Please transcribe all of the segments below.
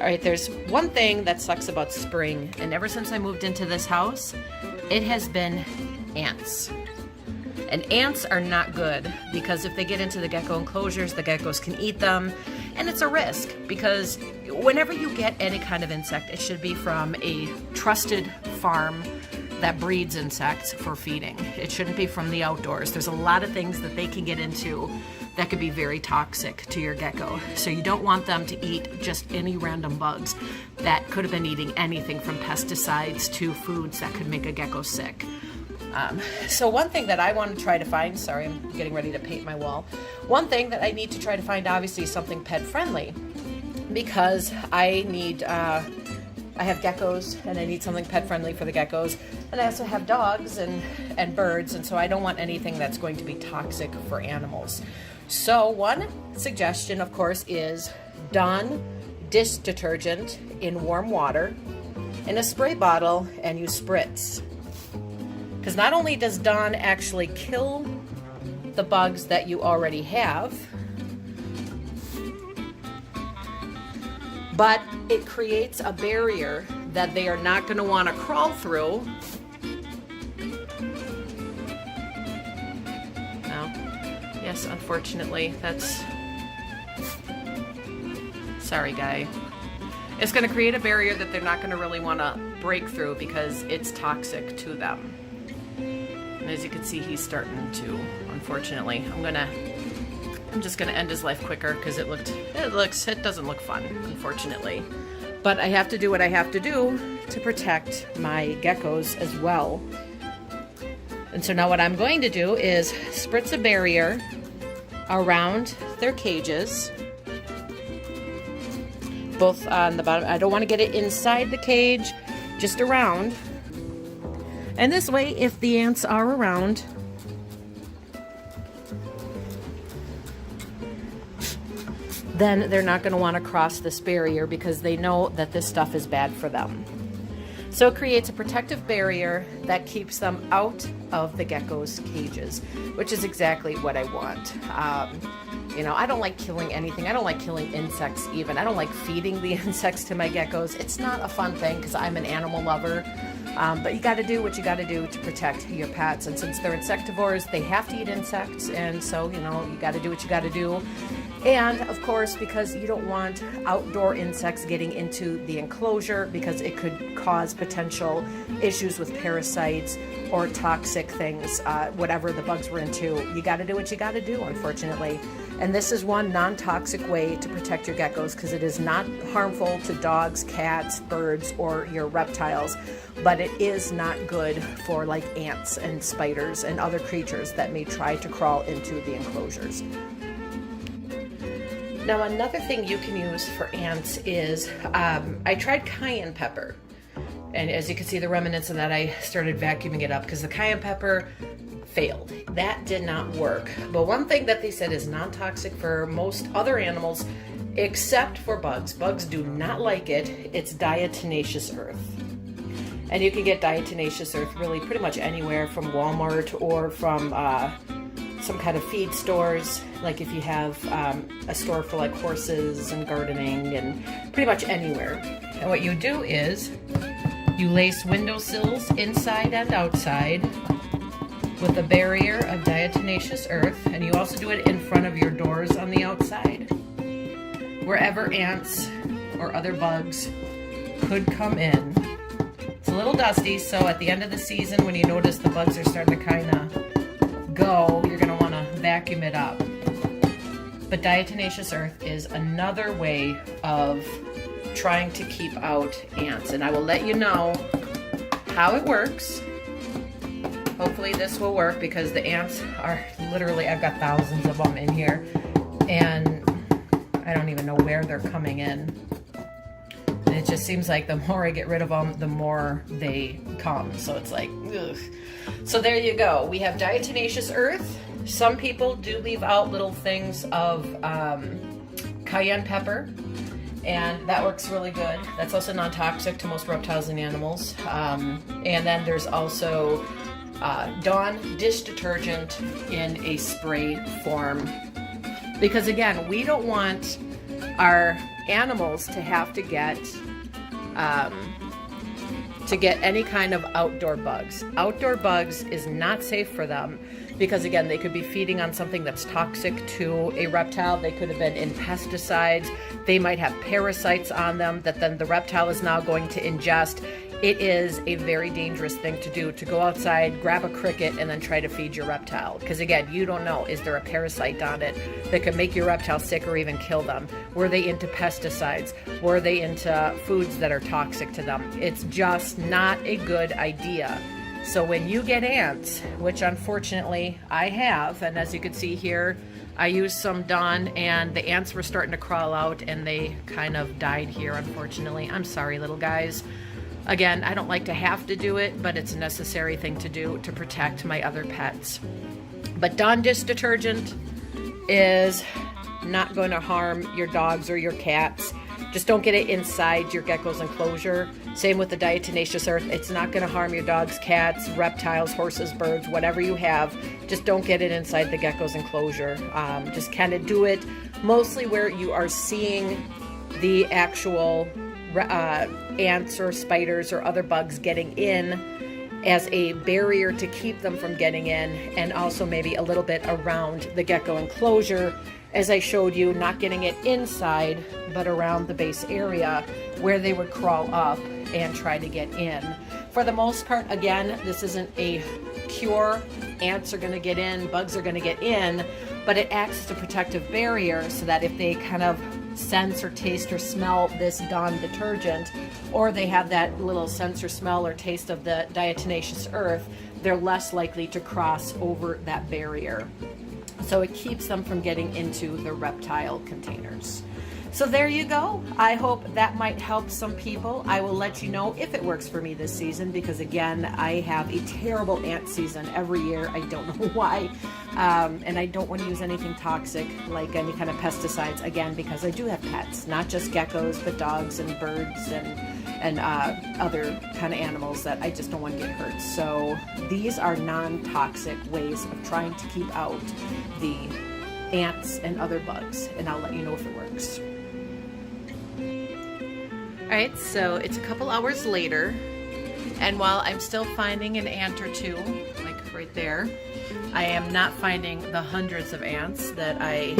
All right, there's one thing that sucks about spring, and ever since I moved into this house, it has been ants. And ants are not good because if they get into the gecko enclosures, the geckos can eat them, and it's a risk because whenever you get any kind of insect, it should be from a trusted farm that breeds insects for feeding. It shouldn't be from the outdoors. There's a lot of things that they can get into that could be very toxic to your gecko. So you don't want them to eat just any random bugs that could have been eating anything from pesticides to foods that could make a gecko sick. So one thing that I want to try to find, sorry, I'm getting ready to paint my wall. One thing that I need to try to find obviously is something pet friendly because I have geckos and I need something pet friendly for the geckos. And I also have dogs and birds, and so I don't want anything that's going to be toxic for animals. So one suggestion, of course, is Dawn dish detergent in warm water in a spray bottle, and you spritz. Because not only does Dawn actually kill the bugs that you already have, but it creates a barrier that they are not going to want to crawl through. Yes, unfortunately, that's... Sorry, guy. It's going to create a barrier that they're not going to really want to break through because it's toxic to them. And as you can see, he's starting to, unfortunately. I'm just going to end his life quicker because it doesn't look fun, unfortunately. But I have to do what I have to do to protect my geckos as well. And so now what I'm going to do is spritz a barrier around their cages, both on the bottom. I don't want to get it inside the cage, just around. And this way, if the ants are around, then they're not going to want to cross this barrier because they know that this stuff is bad for them. So it creates a protective barrier that keeps them out of the geckos' cages, which is exactly what I want. I don't like killing anything. I don't like killing insects even. I don't like feeding the insects to my geckos. It's not a fun thing because I'm an animal lover. But you got to do what you got to do to protect your pets. And since they're insectivores, they have to eat insects. And so, you got to do what you got to do. And of course, because you don't want outdoor insects getting into the enclosure because it could cause potential issues with parasites or toxic things, whatever the bugs were into. You got to do what you got to do, unfortunately. And this is one non-toxic way to protect your geckos because it is not harmful to dogs, cats, birds, or your reptiles, but it is not good for like ants and spiders and other creatures that may try to crawl into the enclosures. Now, another thing you can use for ants is, I tried cayenne pepper. And as you can see the remnants of that, I started vacuuming it up because the cayenne pepper failed. That did not work. But one thing that they said is non-toxic for most other animals except for bugs. Bugs do not like it. It's diatomaceous earth. And you can get diatomaceous earth really pretty much anywhere from Walmart or from some kind of feed stores, like if you have a store for like horses and gardening and pretty much anywhere. And what you do is you lace windowsills inside and outside with a barrier of diatomaceous earth, and you also do it in front of your doors on the outside. Wherever ants or other bugs could come in. It's a little dusty, so at the end of the season when you notice the bugs are starting to kind of go, you're going to want to vacuum it up. But diatomaceous earth is another way of trying to keep out ants, and I will let you know how it works. Hopefully this will work because the ants are literally, I've got thousands of them in here, and I don't even know where they're coming in. And it just seems like the more I get rid of them, the more they come. So it's like, ugh. So there you go. We have diatomaceous earth. Some people do leave out little things of cayenne pepper, and that works really good. That's also non-toxic to most reptiles and animals. And then there's also Dawn dish detergent in a spray form. Because again, we don't want our animals to have to get any kind of outdoor bugs. Outdoor bugs is not safe for them because, again, they could be feeding on something that's toxic to a reptile. They could have been in pesticides. They might have parasites on them that then the reptile is now going to ingest. It is a very dangerous thing to do, to go outside, grab a cricket, and then try to feed your reptile. Because again, you don't know, is there a parasite on it that could make your reptile sick or even kill them? Were they into pesticides? Were they into foods that are toxic to them? It's just not a good idea. So when you get ants, which unfortunately I have, and as you can see here, I used some Dawn and the ants were starting to crawl out and they kind of died here, unfortunately. I'm sorry, little guys. Again, I don't like to have to do it, but it's a necessary thing to do to protect my other pets. But Dawn dish detergent is not going to harm your dogs or your cats. Just don't get it inside your gecko's enclosure. Same with the diatomaceous earth. It's not going to harm your dogs, cats, reptiles, horses, birds, whatever you have. Just don't get it inside the gecko's enclosure. Just kind of do it mostly where you are seeing the actual ants or spiders or other bugs getting in as a barrier to keep them from getting in, and also maybe a little bit around the gecko enclosure, as I showed you, not getting it inside but around the base area where they would crawl up and try to get in. For the most part, again, this isn't a cure. Ants are going to get in, bugs are going to get in, but it acts as a protective barrier so that if they kind of sense or taste or smell this Dawn detergent, or they have that little sense or smell or taste of the diatomaceous earth, they're less likely to cross over that barrier. So it keeps them from getting into the reptile containers. So there you go. I hope that might help some people. I will let you know if it works for me this season, because again, I have a terrible ant season every year. I don't know why. And I don't want to use anything toxic, like any kind of pesticides, again, because I do have pets, not just geckos, but dogs and birds and other kind of animals that I just don't want to get hurt. So these are non-toxic ways of trying to keep out the ants and other bugs, and I'll let you know if it works. Alright, so it's a couple hours later, and while I'm still finding an ant or two, like right there, I am not finding the hundreds of ants that I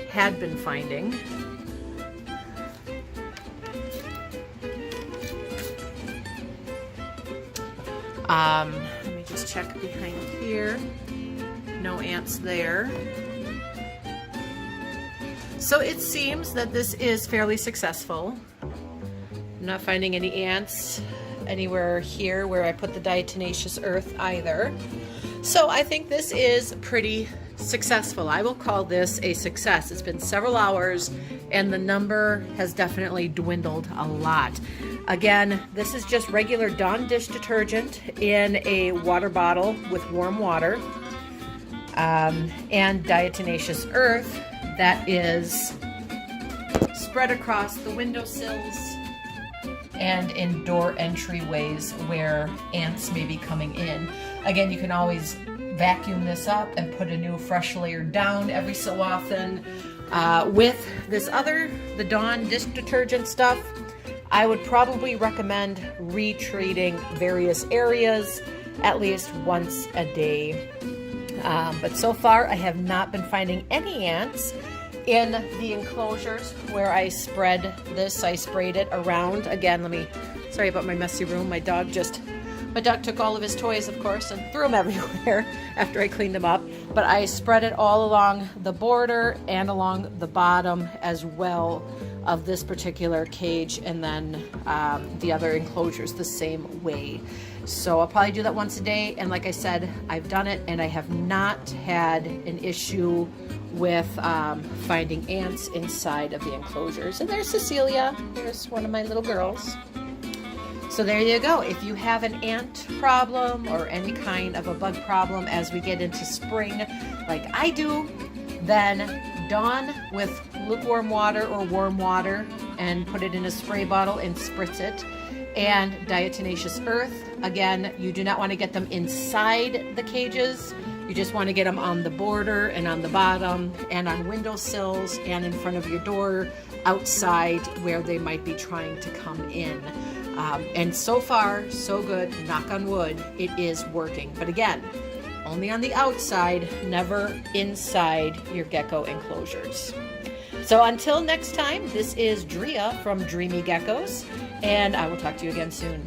had been finding. Let me just check behind here. No ants there. So it seems that this is fairly successful. I'm not finding any ants anywhere here where I put the diatomaceous earth either. So I think this is pretty successful. I will call this a success. It's been several hours and the number has definitely dwindled a lot. Again, this is just regular Dawn dish detergent in a water bottle with warm water, and diatomaceous earth that is spread across the windowsills and in door entryways where ants may be coming in. Again, you can always vacuum this up and put a new fresh layer down every so often. With this the Dawn dish detergent stuff, I would probably recommend retreating various areas at least once a day. But so far I have not been finding any ants in the enclosures where I spread this. I sprayed it around. Again, sorry about my messy room. My dog took all of his toys, of course, and threw them everywhere after I cleaned them up. But I spread it all along the border and along the bottom as well of this particular cage, and then the other enclosures the same way. So I'll probably do that once a day, and like I said, I've done it and I have not had an issue with finding ants inside of the enclosures. And there's Cecilia. There's one of my little girls. So there you go. If you have an ant problem or any kind of a bug problem as we get into spring like I do, then Dawn with lukewarm water or warm water and put it in a spray bottle and spritz it. And diatomaceous earth, again, you do not want to get them inside the cages. You just want to get them on the border and on the bottom and on windowsills and in front of your door, outside where they might be trying to come in. And so far, so good, knock on wood, it is working. But again, only on the outside, never inside your gecko enclosures. So until next time, this is Drea from Dreamy Geckos, and I will talk to you again soon.